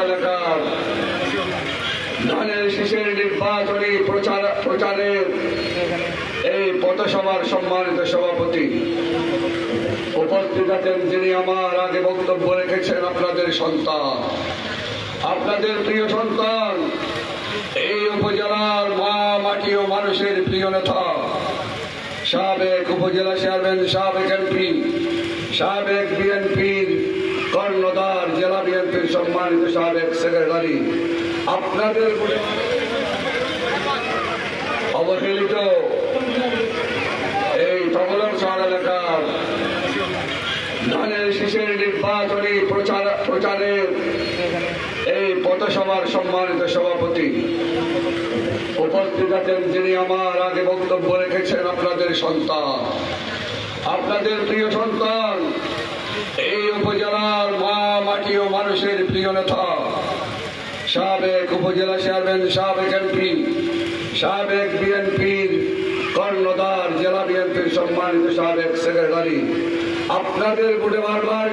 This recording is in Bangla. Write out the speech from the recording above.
এলাকার ধানের শীষের নির্বাচনী প্রচারের এই পথসভার সম্মানিত সভাপতি উপস্থিত আছেন, যিনি আমার আগে বক্তব্য রেখেছেন, আপনাদের সন্তান, আপনাদের প্রিয় সন্তান, এই উপজেলার মা মাটি ও মানুষের প্রিয় নেতা, সাবেক উপজেলা চেয়ারম্যান, সাবেক এমপি, সাবেক বিএনপির কর্ণধার, জেলা বিএনপির সম্মানিত সাবেক সেক্রেটারি, আপনাদের অবহেলিত এই তগলমশহর এলাকার ধানের শীষের নির্বাচনী প্রচারের এই পথসভার সম্মানিত সভাপতি উপস্থিত আছেন, যিনি আমার আগে বক্তব্য রেখেছেন, আপনাদের সন্তান, আপনাদের প্রিয় সন্তান, এই উপজেলার মা মাটি ও মানুষের প্রিয় নেতা, সাবেক উপজেলা চেয়ারম্যান, সাবেক এমপি, সাবেক বিএনপির কর্ণধার, জেলা বিএনপির সম্মানিত সাবেক সেক্রেটারি, আপনাদের বুড়ে বারবার